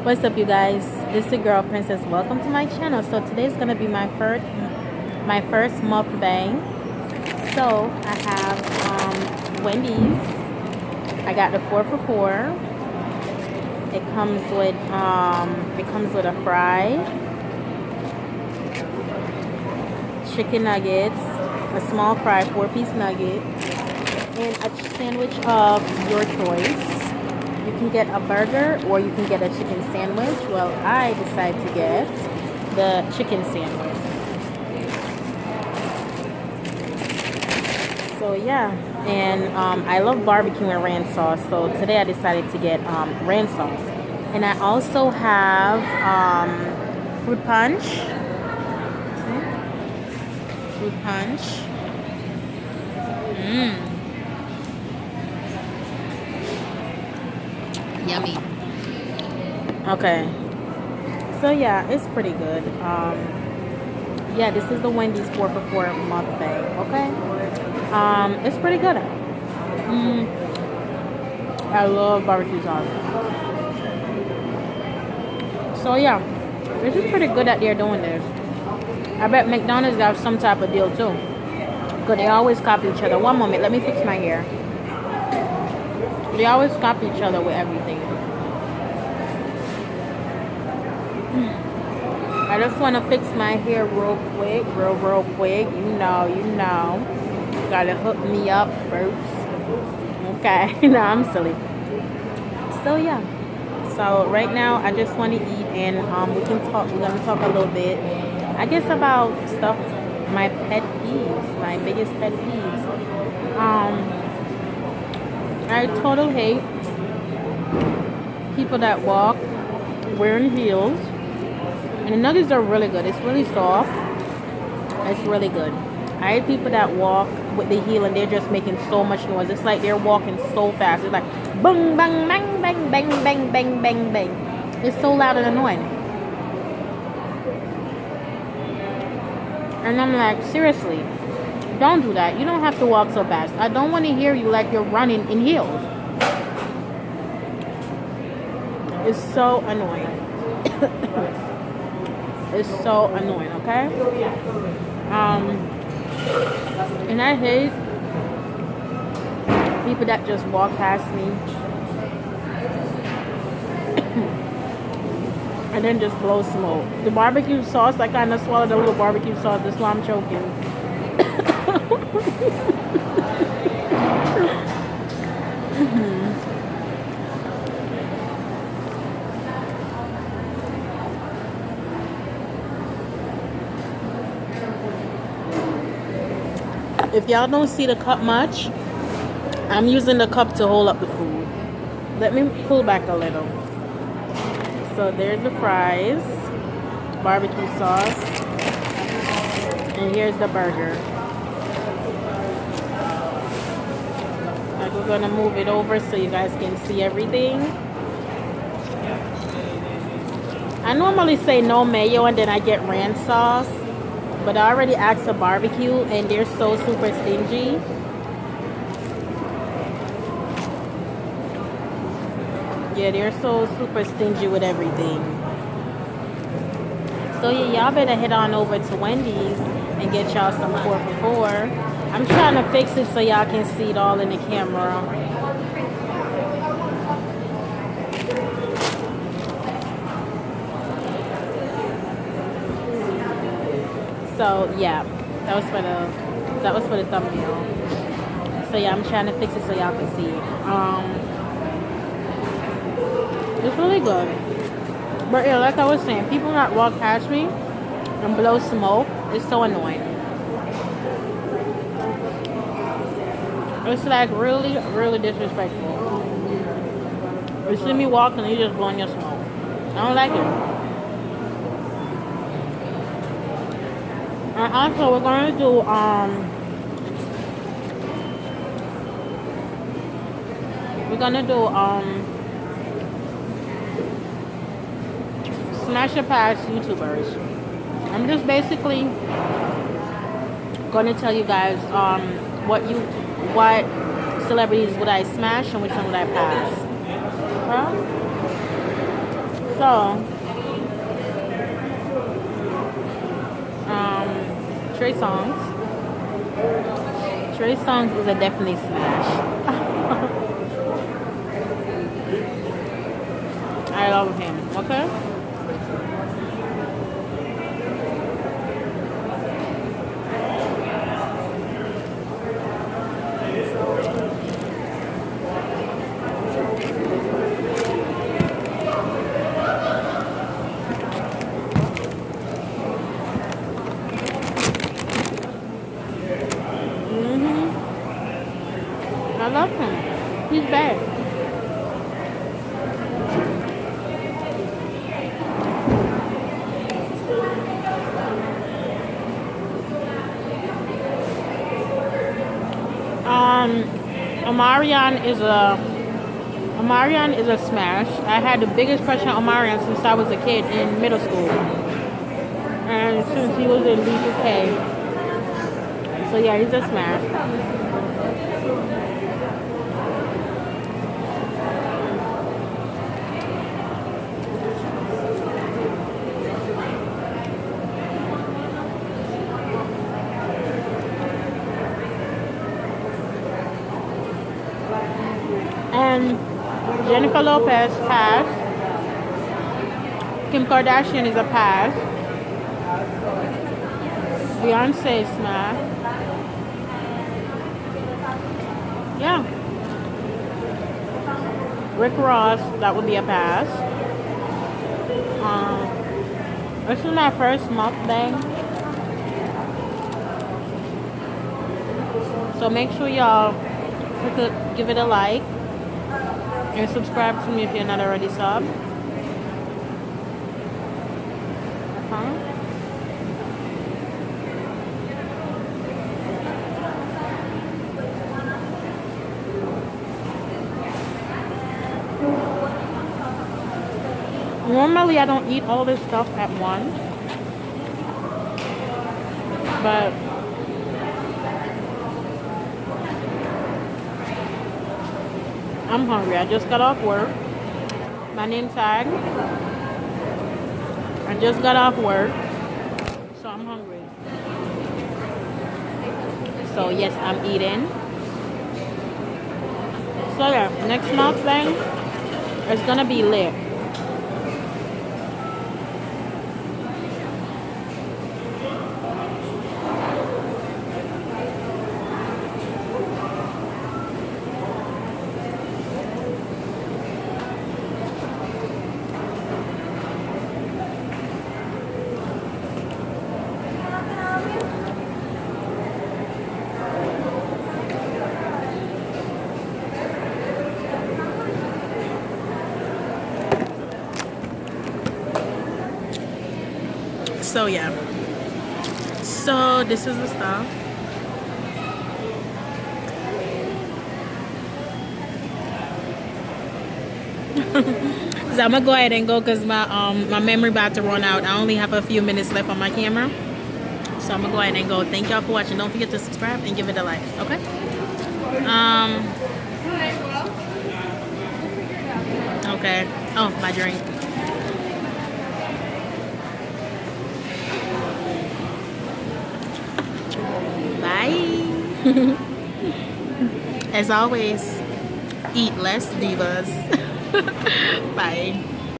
What's up, you guys? This is your girl Princess. Welcome to my channel. So today's gonna be my first mukbang. So I have Wendy's. I got the 4 for 4. It comes with a fry, chicken nuggets, a small fry, 4-piece nugget, and a sandwich of your choice. You can get a burger or you can get a chicken sandwich. Well, I decided to get the chicken sandwich. So yeah, and I love barbecue and ranch sauce. So today I decided to get ranch sauce, and I also have fruit punch. Fruit punch. Yummy. Okay. So yeah, it's pretty good. Yeah, this is the Wendy's 4 for 4 mukbang. Okay. It's pretty good. I love barbecue sauce. So yeah, this is pretty good that they're doing this. I bet McDonald's got some type of deal too. Because they always copy each other. One moment, let me fix my hair. They always copy each other with everything. I just want to fix my hair real quick. Real quick. You know. Gotta hook me up first. Okay. No, I'm silly. So yeah. So right now I just want to eat, and we're gonna talk a little bit, I guess, about stuff, my pet peeves, my biggest pet peeves. I totally hate people that walk wearing heels. And the nuggets are really good. It's really soft. It's really good. I hate people that walk with the heel and they're just making so much noise. It's like they're walking so fast. It's like bang, bang, bang, bang, bang, bang, bang, bang, bang. It's so loud and annoying. And I'm like, seriously, don't do that. You don't have to walk so fast. I don't want to hear you like you're running in heels. It's so annoying. It's so annoying, okay? And I hate people that just walk past me and then just blow smoke. The barbecue sauce, I kind of swallowed a little barbecue sauce. That's why I'm choking. If y'all don't see the cup much, I'm using the cup to hold up the food. Let me pull back a little. So there's the fries, barbecue sauce, and here's the burger. We're gonna move it over so you guys can see everything. I normally say no mayo and then I get ranch sauce, but I already asked for barbecue and they're so super stingy. Yeah, they're so super stingy with everything. So yeah, y'all better head on over to Wendy's and get y'all some 4 for 4. I'm trying to fix it so y'all can see it all in the camera. So yeah, that was for the thumbnail. So yeah, I'm trying to fix it so y'all can see it. It's really good. But yeah, like I was saying, people that walk past me and blow smoke is so annoying. It's like really, really disrespectful. You see me walking and you just blowing your smoke. I don't like it. And also, we're going to do smash or pass YouTubers. I'm just basically going to tell you guys what celebrities would I smash and which one would I pass. Okay? So, Trey Songz. Trey Songz is a definitely smash. I love him. Okay. I love him. He's bad. Omarion is a smash. I had the biggest crush on Omarion since I was a kid in middle school, and since he was in B2K. So yeah, he's a smash. And Jennifer Lopez, pass. Kim Kardashian is a pass. Beyonce, smash. Yeah. Rick Ross, that would be a pass. This is my first mukbang. So make sure y'all give it a like. And subscribe to me if you're not already sub. Normally I don't eat all this stuff at once. But I'm hungry. I just got off work. My name's tag. I just got off work. So I'm hungry. So yes, I'm eating. So yeah, next month thing is gonna be lit. So yeah, so this is the stuff. So I'm gonna go ahead and go because my memory about to run out. I only have a few minutes left on my camera, so I'm gonna go ahead and go. Thank y'all for watching. Don't forget to subscribe and give it a like. Okay. Okay. Oh, my drink. As always, eat less, divas. Bye.